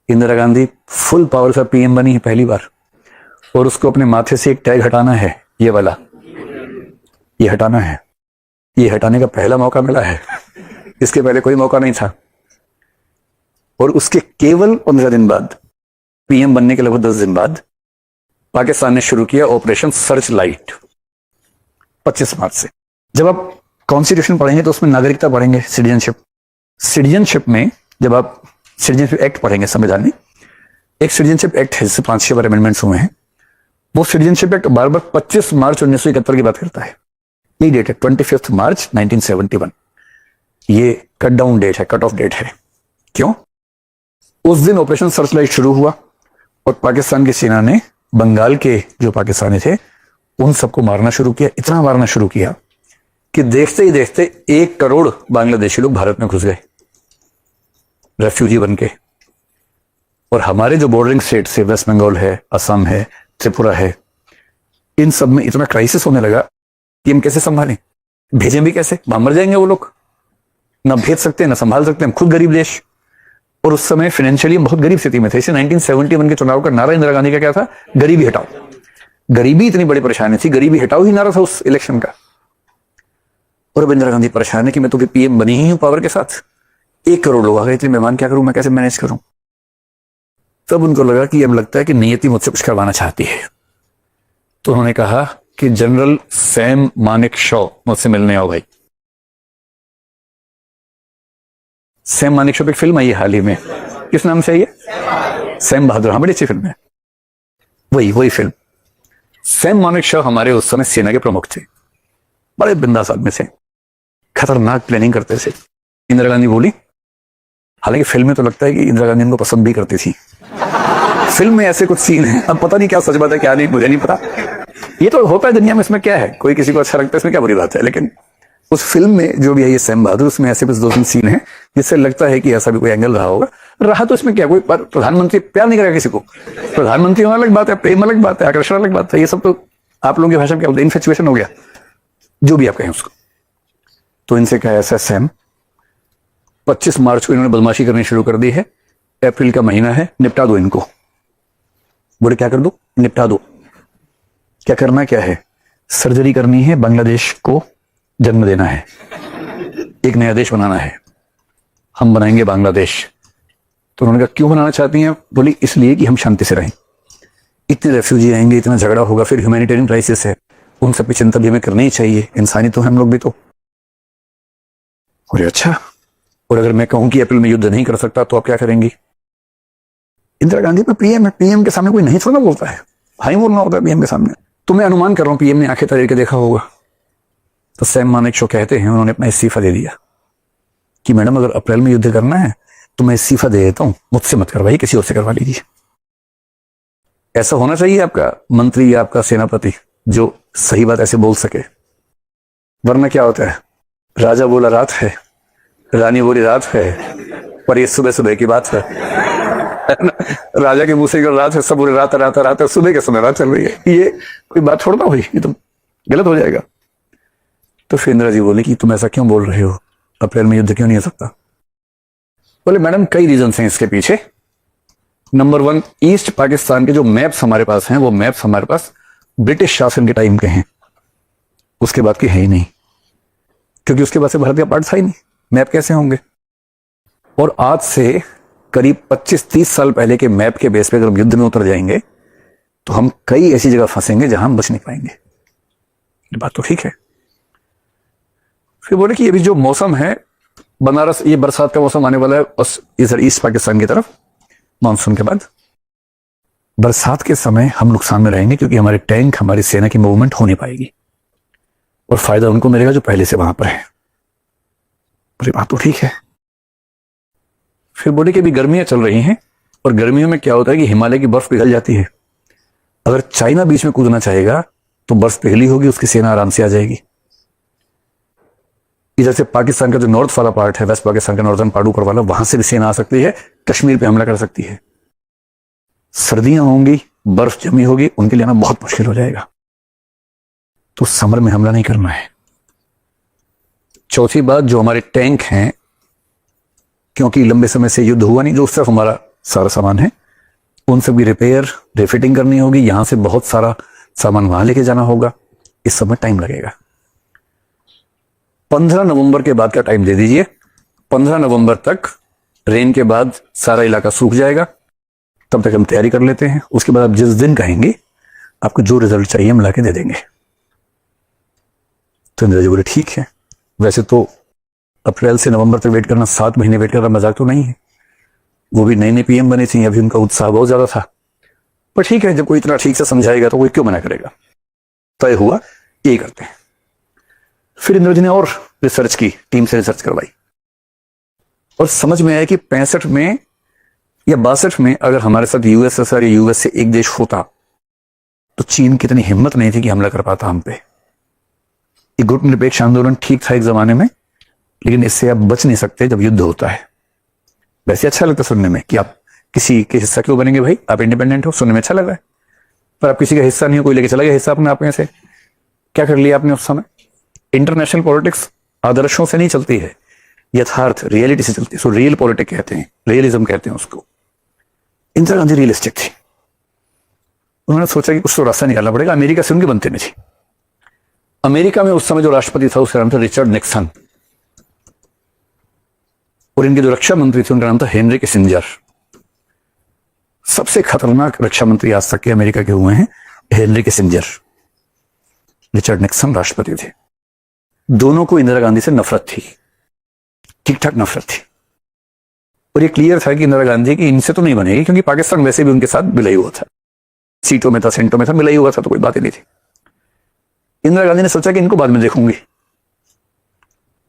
Indira Gandhi full power से PM बनी है पहली बार, और उसको अपने माथे से एक टैग हटाना है, ये वाला, ये हटाना है। ये हटाने का पहला मौका मिला है, इसके पहले कोई मौका नहीं था। और उसके केवल 15 दिन बाद, पीएम बनने के लगभग 10 दिन बाद, पाकिस्तान ने शुरू किया ऑपरेशन सर्च लाइट 25 मार्च से। जब आप कॉन्स्टिट्यूशन पढ़ेंगे तो उसमें नागरिकता पढ़ेंगे, सिटीजनशिप में जब आप सिटीजनशिप एक्ट पढ़ेंगे, संविधान में एक सिटीजनशिप एक्ट है जिससे 5-6 बार अमेंडमेंट्स हुए हैं। वो सिटीजनशिप एक्ट बार बार 25 मार्च 1971 की बात करता है। ये डेट है 25 मार्च 1971। ये कट डाउन डेट है, कट ऑफ डेट है। क्यों? उस दिन ऑपरेशन सर्चलाइट शुरू हुआ और पाकिस्तान की सेना ने बंगाल के जो पाकिस्तानी थे उन सबको मारना शुरू किया। इतना मारना शुरू किया कि देखते ही देखते 1 करोड़ बांग्लादेशी लोग भारत में घुस गए रेफ्यूजी बनके। और हमारे जो बॉर्डरिंग स्टेट से, वेस्ट बंगाल है, असम है, त्रिपुरा है, इन सब में इतना क्राइसिस होने लगा कि हम कैसे संभालें, भेजें भी कैसे, मर जाएंगे वो लोग, ना भेज सकते ना संभाल सकते, हम खुद गरीब देश। और उस समय फाइनेंशियली बहुत गरीब स्थिति में थे। इसे 1971 के चुनाव का नारा इंदिरा गांधी का क्या था? गरीबी हटाओ। गरीबी इतनी बड़ी परेशानी थी, गरीबी हटाओ ही नारा था उस इलेक्शन का। और अब इंदिरा गांधी परेशान है कि मैं तो भी पीएम बनी ही हूं पावर के साथ, 1 करोड़ लोग आ गए थे, मेहमान क्या करूं, मैं कैसे मैनेज करूं? तब उनको लगा कि अब लगता है कि नियति मुझसे कुछ करवाना चाहती है। तो उन्होंने कहा कि जनरल सैम मानेकशॉ मुझसे मिलने आओ भाई। सैम मानेकशॉ पे एक फिल्म आई है हाल ही में, किस नाम से आई है? सैम बहादुर। हाँ, बड़ी अच्छी फिल्म है। वही फिल्म। सैम मानेकशॉ हमारे उस समय सेना के प्रमुख थे, बड़े बिंदास आदमी से, खतरनाक प्लानिंग करते थे। इंदिरा गांधी बोली, हालांकि फिल्म में तो लगता है कि इंदिरा गांधी उनको पसंद भी करती थी। फिल्म में ऐसे कुछ सीन है, अब पता नहीं क्या सच बात है क्या नहीं, मुझे नहीं पता। ये तो होता है दुनिया में, इसमें क्या है, कोई किसी को अच्छा लगता है, इसमें क्या बुरी बात है। लेकिन उस फिल्म में जो भी है ये सैम बहादुर, उसमें ऐसे कुछ 2-3 सीन है जिससे लगता है कि ऐसा भी कोई एंगल रहा होगा। रहा तो इसमें क्या, कोई प्रधानमंत्री प्यार नहीं करेगा किसी को, प्रधानमंत्री होना अलग बात है, प्रेम अलग बात है, आकर्षण अलग बात है, ये सब तो आप लोगों की भाषा में क्या बोलते हैं, इनफैचुएशन हो गया, जो भी आप कहें उसको। तो इनसे कहा ऐसा सैम, 25 मार्च को इन्होंने बदमाशी करनी शुरू कर दी है, अप्रैल का महीना है, निपटा दो इनको। बोले क्या कर दो? निपटा दो। क्या करना क्या है? सर्जरी करनी है, बांग्लादेश को जन्म देना है, एक नया देश बनाना है, हम बनाएंगे बांग्लादेश। तो उन्होंने कहा क्यों बनाना चाहती हैं? बोली इसलिए कि हम शांति से रहें, इतने रेफ्यूजी आएंगे, इतना झगड़ा होगा, फिर ह्यूमैनिटेरियन क्राइसिस है, उन सब की चिंता भी हमें करनी ही चाहिए, इंसानी तो हम लोग भी तो। बोले अच्छा, और अगर मैं कहूं कि अप्रैल में युद्ध नहीं कर सकता तो आप क्या करेंगी? इंदिरा गांधी पे पीएम है, पीएम के सामने कोई नहीं थोड़ा बोलता है, हाँ ही बोलना होता है पीएम के सामने। तो मैं अनुमान कर रहा हूं पीएम ने आंखें तरीके देखा होगा। तो सैम मानेकशॉ कहते हैं उन्होंने अपना इस्तीफा दे दिया कि मैडम अगर अप्रैल में युद्ध करना है तो मैं इस्तीफा दे देता हूं, मुझसे मत करवाइए, किसी और से करवा लीजिए। ऐसा होना चाहिए आपका मंत्री या आपका सेनापति जो सही बात ऐसे बोल सके, वरना क्या होता है, राजा बोला रात है, रानी बोली रात है, पर ये सुबह सुबह की बात है। राजा के मुंह से रात है, सब बोले रात है, रात है, रात है, सुबह के समय रात चल रही है, ये कोई बात छोड़ना हुई, ये तो गलत हो जाएगा। तो फिर इंदिरा जी बोले कि तुम ऐसा क्यों बोल रहे हो, अप्रैल में युद्ध क्यों नहीं हो सकता? बोले मैडम कई रीजन हैं इसके पीछे। नंबर 1, ईस्ट पाकिस्तान के जो मैप्स हमारे पास हैं वो मैप्स हमारे पास ब्रिटिश शासन के टाइम के हैं, उसके बाद के है ही नहीं, क्योंकि उसके बाद से भारत का पार्ट था ही नहीं, मैप कैसे होंगे? और आज से करीब 25-30 साल पहले के मैप के बेस पे अगर हम युद्ध में उतर जाएंगे तो हम कई ऐसी जगह फंसेंगे जहां हम बच नहीं पाएंगे। ये बात तो ठीक है। फिर बोले कि अभी जो मौसम है बनारस, ये बरसात का मौसम आने वाला है इधर ईस्ट पाकिस्तान की तरफ, मानसून के बाद बरसात के समय हम नुकसान में रहेंगे, क्योंकि हमारे टैंक, हमारी सेना की मूवमेंट हो नहीं पाएगी और फायदा उनको मिलेगा जो पहले से वहां पर है। बोले बात तो ठीक है। फिर बोले कि अभी गर्मियां चल रही हैं और गर्मियों में क्या होता है कि हिमालय की बर्फ पिघल जाती है, अगर चाइना बीच में कूदना चाहेगा तो बर्फ पिघली होगी, उसकी सेना आराम से आ जाएगी। इधर से पाकिस्तान का जो नॉर्थ वाला पार्ट है, वेस्ट पाकिस्तान का नॉर्दर्न पार्ट ऊपर वाला, वहां से भी सेना आ सकती है, कश्मीर पे हमला कर सकती है। सर्दियां होंगी, बर्फ जमी होगी, उनके लिए आना बहुत मुश्किल हो जाएगा, तो समर में हमला नहीं करना है। चौथी बात, जो हमारे टैंक हैं, क्योंकि लंबे समय से युद्ध हुआ नहीं, जो उस तरफ हमारा सारा सामान है, उन सब की रिपेयर रिफिटिंग करनी होगी, यहां से बहुत सारा सामान वहां लेके जाना होगा, इस सब में टाइम लगेगा। 15 नवंबर के बाद का टाइम दे दीजिए। 15 नवंबर तक रेन के बाद सारा इलाका सूख जाएगा, तब तक हम तैयारी कर लेते हैं। उसके बाद आप जिस दिन कहेंगे आपको जो रिजल्ट चाहिए हम लाके दे देंगे। तो इंदिरा जी बोले ठीक है। वैसे तो अप्रैल से नवंबर तक वेट करना, 7 महीने वेट करना मजाक तो नहीं है। वो भी नई नई पीएम बनी थी, अभी उनका उत्साह बहुत ज्यादा था, पर ठीक है, जब कोई इतना ठीक से समझाएगा तो कोई क्यों मना करेगा। तय हुआ ये करते हैं। फिर इंदिरा जी ने और रिसर्च की, टीम से रिसर्च करवाई और समझ में आया कि 65 में या 62 में अगर हमारे साथ यूएसएसआर या यूएस से एक देश होता तो चीन की इतनी हिम्मत नहीं थी कि हमला कर पाता हम पे। ये गुटनिरपेक्ष आंदोलन ठीक था एक जमाने में, लेकिन इससे आप बच नहीं सकते जब युद्ध होता है। वैसे अच्छा लगता सुनने में कि आप किसी के हिस्सा क्यों बनेंगे भाई, आप इंडिपेंडेंट हो, सुनने में अच्छा लग रहा है, पर आप किसी का हिस्सा नहीं हो, कोई लेके चला गया हिस्सा अपने आप में से। क्या कर लिया आपने उस समय? इंटरनेशनल पॉलिटिक्स आदर्शों से नहीं चलती है, यथार्थ रियलिटी से चलती है। सो रियल पॉलिटिक्स कहते हैं, रियलिज्म कहते हैं उसको। इंदिरा गांधी रियलिस्टिक थी। उन्होंने सोचा कि कुछ तो रास्ता निकालना पड़ेगा। अमेरिका से उनकी बनती नहीं थी। अमेरिका में उस समय जो राष्ट्रपति था उसका नाम था रिचर्ड निक्सन, और इनके जो रक्षा मंत्री थे उनका नाम था हेनरी किसिंजर। सबसे खतरनाक रक्षा मंत्री आज तक के अमेरिका के हुए हैं हेनरी किसिंजर। रिचर्ड निक्सन राष्ट्रपति थे। दोनों को इंदिरा गांधी से नफरत थी, ठीक ठाक नफरत थी, और ये क्लियर था कि इंदिरा गांधी की इनसे तो नहीं बनेगी, क्योंकि पाकिस्तान वैसे भी उनके साथ मिला ही हुआ था, सीटों में था, सेंटों में था, मिला ही हुआ था, तो कोई बात ही नहीं थी। इंदिरा गांधी ने सोचा कि इनको बाद में देखूंगी,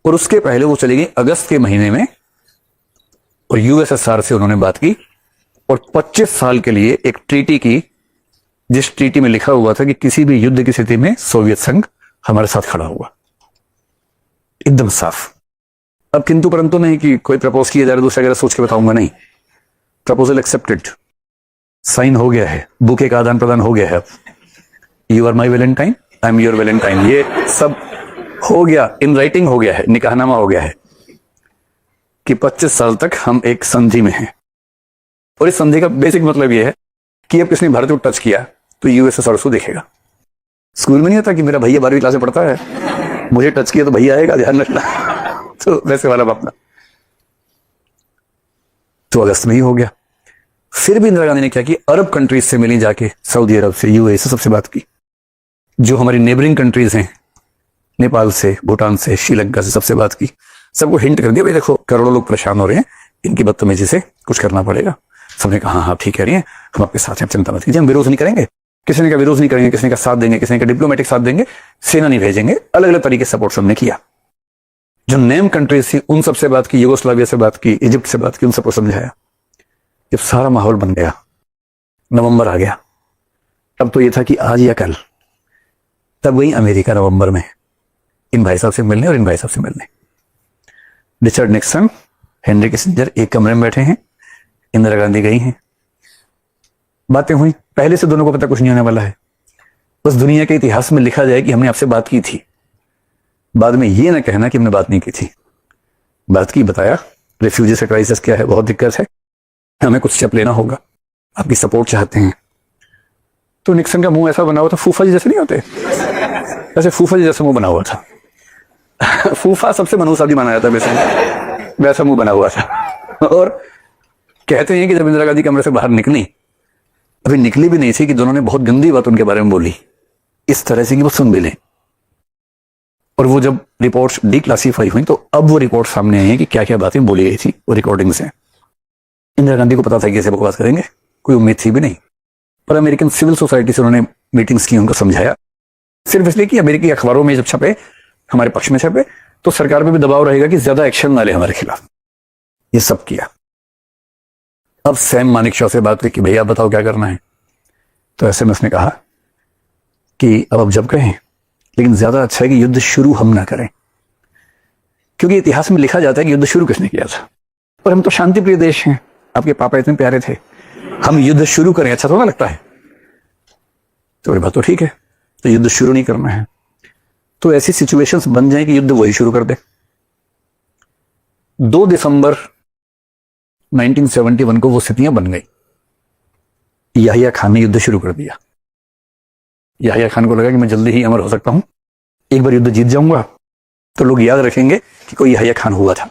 और उसके पहले वो चली गई अगस्त के महीने में और यूएसएसआर से उन्होंने बात की और 25 साल के लिए एक ट्रीटी की, जिस ट्रीटी में लिखा हुआ था कि किसी भी युद्ध की स्थिति में सोवियत संघ हमारे साथ खड़ा हुआ, एकदम साफ। अब किंतु परंतु नहीं कि कोई प्रपोज किया जा रहा, दूसरा सोच के बताऊंगा, नहीं। प्रपोजल एक्सेप्टेड, साइन हो गया है, बुके का आदान प्रदान हो गया है। अब you are my valentine, I am your valentine, ये सब हो गया, इन राइटिंग हो गया है, निकाहनामा हो गया है कि 25 साल तक हम एक संधि में हैं। और इस संधि का बेसिक मतलब यह है कि अब किसने भारत को टच किया तो यूएसएसआर उसको देखेगा। स्कूल में नहीं होता कि मेरा भैया 12वीं क्लास में पढ़ता है, मुझे टच किया तो भैया आएगा, ध्यान रखना। तो वैसे वाला अपना तो अगस्त में ही हो गया। फिर भी इंदिरा गांधी ने क्या किया, अरब कंट्रीज से मिली जाके, सऊदी अरब से, यूएई से सबसे बात की, जो हमारी नेबरिंग कंट्रीज हैं, नेपाल से, भूटान से, श्रीलंका से, सबसे बात की। सबको हिंट कर दिया, भाई देखो करोड़ों लोग परेशान हो रहे हैं, इनकी बदतमीजी से कुछ करना पड़ेगा। सबने कहा हाँ ठीक कह रही है, हम आपके साथ हैं, चिंता मत कीजिए, हम विरोध नहीं करेंगे। किसी ने का विरोध नहीं करेंगे, किसी का साथ देंगे, किसी का डिप्लोमेटिक साथ देंगे, सेना नहीं भेजेंगे, अलग अलग तरीके से सपोर्ट सबने किया। जो नेम कंट्रीज थी उन सबसे बात की, यूगोस्लाविया से बात की, इजिप्ट से बात की, उन सबको समझाया। जब सारा माहौल बन गया, नवंबर आ गया, तब तो ये था कि आज या कल, तब गई अमेरिका नवंबर में इन भाई साहब से मिलने और इन भाई साहब से मिलने। रिचर्ड निक्सन, हेनरी किसिंजर एक कमरे में बैठे हैं, इंदिरा गांधी गई हैं, बातें हुई। पहले से दोनों को पता कुछ नहीं होने वाला है, बस दुनिया के इतिहास में लिखा जाए कि हमने आपसे बात की थी। बाद में ये ना कहना कि हमने बात नहीं की थी। बात की, बताया रिफ्यूजी से क्राइसिस क्या है, बहुत दिक्कत है, हमें कुछ स्टेप लेना होगा, आपकी सपोर्ट चाहते हैं। तो निक्सन का मुंह ऐसा बना हुआ था, फूफा जी जैसे नहीं होते, ऐसे फूफा जी जैसे मुंह बना हुआ था। फूफा सबसे मनहूस माना जाता है वैसे, वैसा मुंह बना हुआ था। और कहते हैं कि जब इंदिरा गांधी कमरे से बाहर निकली, अभी निकली भी नहीं थी कि दोनों ने बहुत गंदी बात उनके बारे में बोली, इस तरह से कि वो सुन भी लें। और वो जब रिपोर्ट्स डिक्लासिफाई हुई तो अब वो रिपोर्ट सामने आई है कि क्या क्या बातें बोली गई थी, वो रिकॉर्डिंग से। इंदिरा गांधी को पता था कि ऐसे बकवास करेंगे, कोई उम्मीद थी भी नहीं। पर अमेरिकन सिविल सोसाइटी से उन्होंने मीटिंग्स की, उनको समझाया, सिर्फ इसलिए कि अमेरिकी अखबारों में जब छपे, हमारे पक्ष में छपे, तो सरकार पे भी दबाव रहेगा कि ज्यादा एक्शन ना ले हमारे खिलाफ। ये सब किया। अब सैम मानेकशॉ से बात हुई कि भैया बताओ क्या करना है। तो ऐसे में उसने कहा कि अब जब कहें, लेकिन ज्यादा अच्छा है कि युद्ध शुरू हम ना करें, क्योंकि इतिहास में लिखा जाता है कि युद्ध शुरू किसने किया था। और हम तो शांति प्रिय देश हैं, आपके पापा इतने प्यारे थे, हम युद्ध शुरू करें अच्छा थोड़ा लगता है। तो बात तो ठीक है, तो युद्ध शुरू नहीं करना है, तो ऐसी सिचुएशंस बन जाए कि युद्ध वही शुरू कर दे। 2 दिसंबर 1971 को वो स्थितियां बन गई। याहिया खान ने युद्ध शुरू कर दिया। याहिया खान को लगा कि मैं जल्दी ही अमर हो सकता हूं, एक बार युद्ध जीत जाऊंगा तो लोग याद रखेंगे कि कोई याहिया खान हुआ था।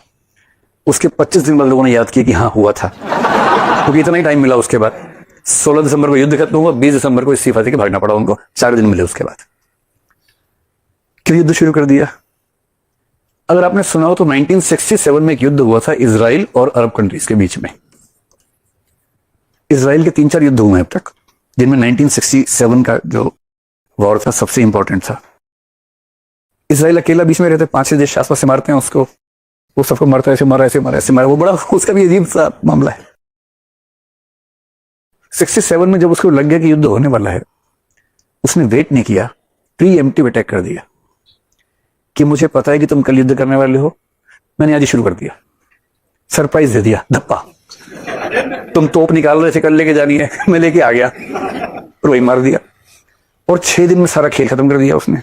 उसके 25 दिन बाद लोगों ने याद किया कि हाँ हुआ था, क्योंकि इतना ही टाइम मिला। उसके बाद 16 दिसंबर को युद्ध खत्म हुआ, 20 दिसंबर को इस्तीफा देकर भागना पड़ा उनको, 4 दिन मिले उसके बाद। क्यों युद्ध शुरू कर दिया? अगर आपने सुना हो तो 1967 में एक युद्ध हुआ था इजराइल और अरब कंट्रीज के बीच में। इजराइल के 3-4 युद्ध हुए अब तक, जिनमें 1967 का जो वॉर था सबसे इंपॉर्टेंट था। इजराइल अकेला बीच में रहते, 5-6 देश आसपास से मारते हैं उसको, वो सबको मारता है, ऐसे मारा ऐसे मारा ऐसे मारा, वो बड़ा उसका भी अजीब सा मामला है। 67 में जब उसको लग गया कि युद्ध होने वाला है, उसने वेट नहीं किया, प्री एम्प्टिव अटैक कर दिया कि मुझे पता है कि तुम कल युद्ध करने वाले हो, मैंने आज ही शुरू कर दिया। सरप्राइज दे दिया, धप्पा। तुम तोप निकाल रहे थे कल लेके जानी है, मैं लेके आ गया और वही मार दिया। और 6 दिन में सारा खेल खत्म कर दिया उसने।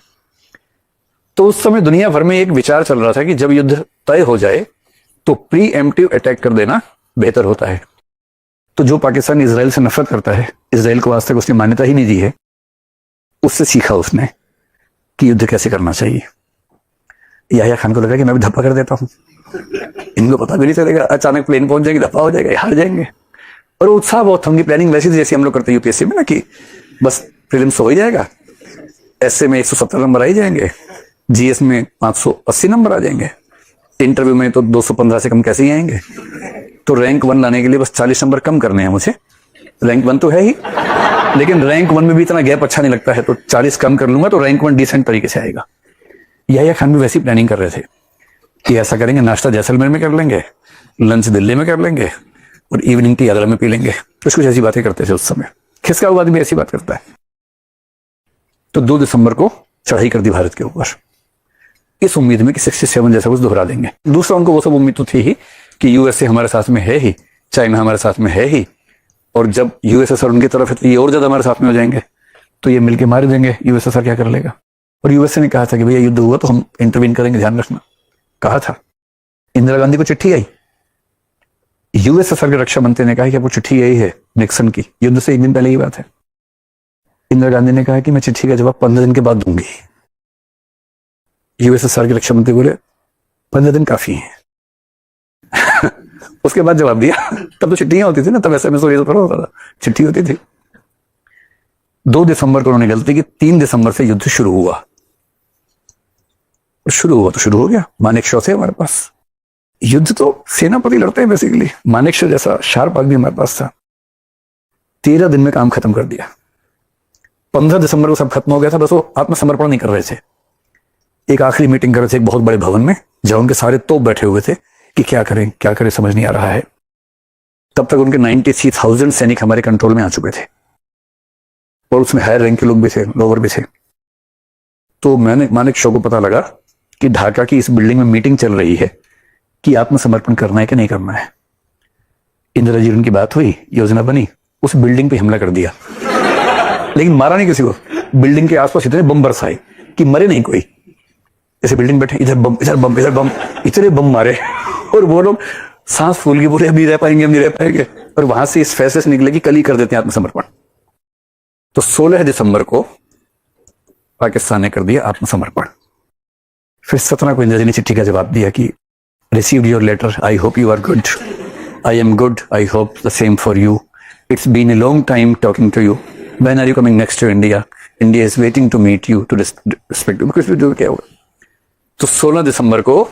तो उस समय दुनिया भर में एक विचार चल रहा था कि जब युद्ध तय हो जाए तो प्री एम्प्टिव अटैक कर देना बेहतर होता है। तो जो पाकिस्तान इजराइल से नफरत करता है, इजराइल को आज तक उसने मान्यता ही नहीं दी है, उससे सीखा उसने कि युद्ध कैसे करना चाहिए। याहिया खान को लगा कि मैं भी धप्पा कर देता हूं, इनको पता भी नहीं चलेगा, अचानक प्लेन पहुंच जाएगी, धप्पा हो जाएगा, हार जाएंगे। और उत्साह बहुत था, उनकी प्लानिंग वैसी थी जैसे हम लोग करते हैं यूपीएससी में ना, कि बस प्रीलिम्स हो ही जाएगा, एसए में 170 नंबर आ ही जाएंगे, जीएस में 580 नंबर आ जाएंगे, इंटरव्यू में तो 215 से कम कैसे ही आएंगे। तो रैंक 1 लाने के लिए बस 40 नंबर कम करने हैं मुझे। रैंक 1 तो है ही, लेकिन रैंक 1 में भी इतना गैप अच्छा नहीं लगता है, तो 40 कम कर लूंगा तो रैंक 1 डिसेंट तरीके से आएगा। याहिया खान भी वैसी प्लानिंग कर रहे थे कि ऐसा करेंगे, नाश्ता जैसलमेर में कर लेंगे, लंच दिल्ली में कर लेंगे और इवनिंग टी आगरा में पी लेंगे। कुछ कुछ ऐसी बातें करते थे उस समय। खिसका हुआ आदमी ऐसी बात करता है। तो 2 दिसंबर को चढ़ाई कर दी भारत के ऊपर, इस उम्मीद में कि 67 जैसा कुछ दोहरा देंगे। दूसरा, उनको वो सब उम्मीद तो थी ही कि यूएसए हमारे साथ में है ही, चाइना हमारे साथ में है ही, और जब यूएसएसआर उनकी तरफ है तो ये और ज्यादा हमारे साथ में हो जाएंगे, तो ये मिलके मार देंगे, यूएसएसआर क्या कर लेगा। और यूएसए ने कहा था कि भैया युद्ध हुआ तो हम इंटरवीन करेंगे, ध्यान रखना, कहा था। इंदिरा गांधी को चिट्ठी आई, यूएसएसआर के रक्षा मंत्री ने कहा कि आपको चिट्ठी आई है निक्सन की, युद्ध से 1 दिन पहले की बात है। इंदिरा गांधी ने कहा कि मैं चिट्ठी का जवाब 15 दिन के बाद दूंगी। यूएसएसआर के रक्षा मंत्री बोले 15 दिन काफी है। उसके बाद जवाब दिया। तब तो चिट्ठियां होती थी ना, तब SMS ये तो होता था, चिट्ठी होती थी। 2 दिसंबर को उन्होंने गलती की, 3 दिसंबर से युद्ध शुरू हुआ। शुरू हुआ तो शुरू हो गया। मानेकशॉ थे हमारे पास, युद्ध तो सेनापति लड़ते हैं बेसिकली, मानेकशॉ जैसा शार्प आदमी हमारे पास था। 13 दिन में काम खत्म कर दिया। 15 दिसंबर को सब खत्म हो गया था, बस वो आत्मसमर्पण नहीं कर रहे थे। एक आखिरी मीटिंग कर रहे थे एक बहुत बड़े भवन में, जहां उनके सारे तोप बैठे हुए थे कि क्या करें समझ नहीं आ रहा है। तब तक उनके 93,000 सैनिक हमारे कंट्रोल में आ चुके थे, और उसमें हायर रैंक के लोग भी थे, लोअर भी थे। तो मैंने मानेकशॉ को पता लगा कि ढाका की इस बिल्डिंग में मीटिंग चल रही है कि आत्मसमर्पण करना है कि नहीं करना है। इंदिरा जी उनकी बात हुई, योजना बनी, उस बिल्डिंग पे हमला कर दिया, लेकिन मारा नहीं किसी को। बिल्डिंग के आसपास इतने बम बरसाए कि मरे नहीं कोई। जैसे बिल्डिंग बैठे, इधर बम इधर बम इधर बम, इतने बम मारे, और वो लोग सांस फूल के बोले अब नहीं रह पाएंगे, अब नहीं रह पाएंगे। और वहां से इस फैसले से निकले कि कल ही कर देते हैं आत्मसमर्पण। तो 16 दिसंबर को पाकिस्तान ने कर दिया आत्मसमर्पण। फिर 17 को इंदिरा जी ने चिट्ठी का जवाब दिया कि received your letter, I hope you are good, I am good, I hope the same for you, it's been a long time talking to you, when are you coming next to India, India is waiting to meet you to respect you. कुछ भी जो क्या हुआ। तो 16 दिसंबर को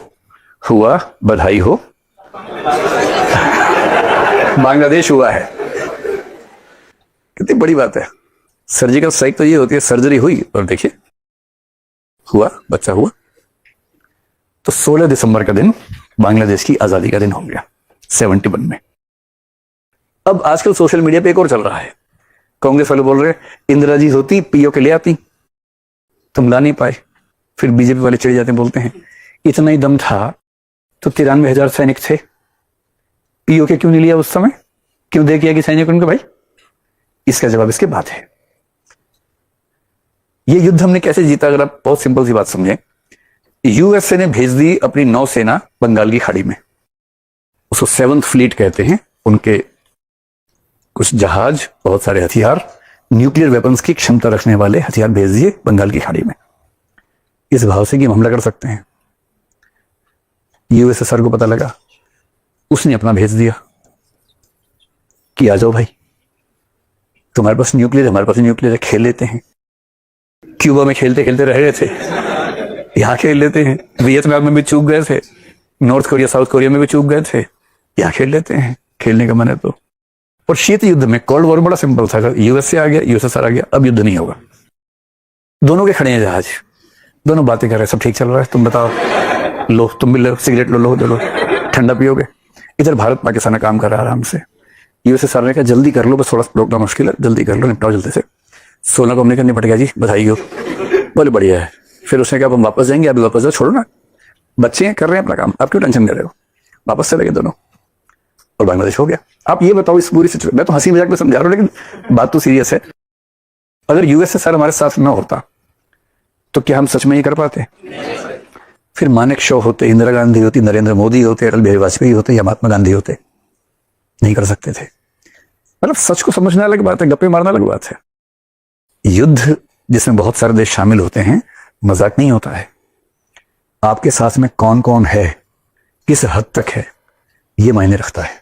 हुआ, बधाई हो, बांग्लादेश हुआ है। कितनी बड़ी बात है। सर्जिकल स्ट्राइक तो ये होती है, सर्जरी हुई और देखिए हुआ, बच्चा हुआ। तो 16 दिसंबर का दिन बांग्लादेश की आजादी का दिन हो गया 71 में। अब आजकल सोशल मीडिया पे एक और चल रहा है, कांग्रेस वाले बोल रहे इंदिरा जी होती पीओ के ले आती, तुम ला नहीं पाए। फिर बीजेपी वाले चिढ़ जाते, बोलते हैं इतना ही दम था तो 93,000 सैनिक थे, पीओ के क्यों नहीं लिया उस समय, क्यों दे किया कि सैनिक उनके भाई। इसका जवाब इसके बाद है। ये युद्ध हमने कैसे जीता, अगर आप बहुत सिंपल सी बात समझें। यूएसए ने भेज दी अपनी नौसेना बंगाल की खाड़ी में, उसको 7th फ्लीट कहते हैं, उनके कुछ जहाज, बहुत सारे हथियार, न्यूक्लियर वेपन्स की क्षमता रखने वाले हथियार भेज दिए बंगाल की खाड़ी में, इस भाव से कि हम हमला कर सकते हैं। यूएसएसआर को पता लगा, उसने अपना भेज दिया कि आ जाओ भाई, तुम्हारे पास न्यूक्लियर, हमारे पास न्यूक्लियर है, खेल लेते हैं। क्यूबा में खेलते खेलते रह गए थे, यहां खेल लेते हैं। वियतनाम में भी चूक गए थे, नॉर्थ कोरिया साउथ कोरिया में भी चूक गए थे, यहां खेल लेते हैं, खेलने का मन है तो। और शीत युद्ध में कोल्ड वॉर बड़ा सिंपल था, अगर यूएसए आ गया, यूएसएसआर आ गया, अब युद्ध नहीं होगा। दोनों के खड़े हैं जहाज, दोनों बातें कर रहे हैं, सब ठीक चल रहा है, तुम बताओ, लो तुम भी लो सिगरेट, लो ठंडा पियोगे। इधर भारत पाकिस्तान काम कर रहा है आराम से। यूएसएसआर ने कहा जल्दी कर लो, बस थोड़ा रोकना मुश्किल है, जल्दी कर लो, निपटाओ जल्दी से। 16 को हमने कहा निपट गया जी, बधाई हो, बोले बढ़िया है। फिर उसने कहा हम वापस जाएंगे, अभी वापस जाओ, छोड़ो ना, बच्चे हैं, कर रहे हैं अपना काम, आप क्यों टेंशन कर रहे हो। वापस चले गए दोनों, और बांग्लादेश हो गया। आप ये बताओ, इस पूरी सिचुएशन, मैं तो हंसी मजाक में समझा रहा हूँ, लेकिन बात तो सीरियस है। अगर यूएसएसआर हमारे साथ न होता तो क्या हम सच में ये कर पाते? फिर मानेक शॉ होते, इंदिरा गांधी होती, नरेंद्र मोदी होते, अटल बिहारी वाजपेयी होते, या महात्मा गांधी होते, नहीं कर सकते थे। मतलब सच को समझने अलग बात है, गप्पे मारना अलग बात है। युद्ध जिसमें बहुत सारे देश शामिल होते हैं, मजाक नहीं होता है। आपके साथ में कौन कौन है, किस हद तक है, ये मायने रखता है।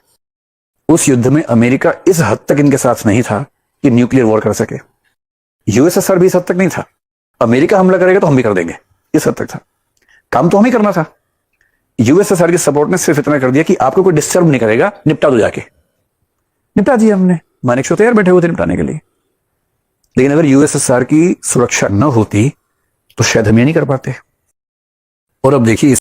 उस युद्ध में अमेरिका इस हद तक इनके साथ नहीं था कि न्यूक्लियर वॉर कर सके। यूएसएसआर भी इस हद तक नहीं था, अमेरिका हमला करेगा तो हम भी कर देंगे, इस हद तक था। काम तो हमें करना था। यूएसएसआर की सपोर्ट ने सिर्फ इतना कर दिया कि आपको कोई डिस्टर्ब नहीं करेगा, निपटा दो जाके। निपटा दिया हमने, मानेक शॉ तैयार बैठे हुए थे निपटाने के लिए। लेकिन अगर यूएसएसआर की सुरक्षा न होती तो शायद हम ये नहीं कर पाते। और अब देखिए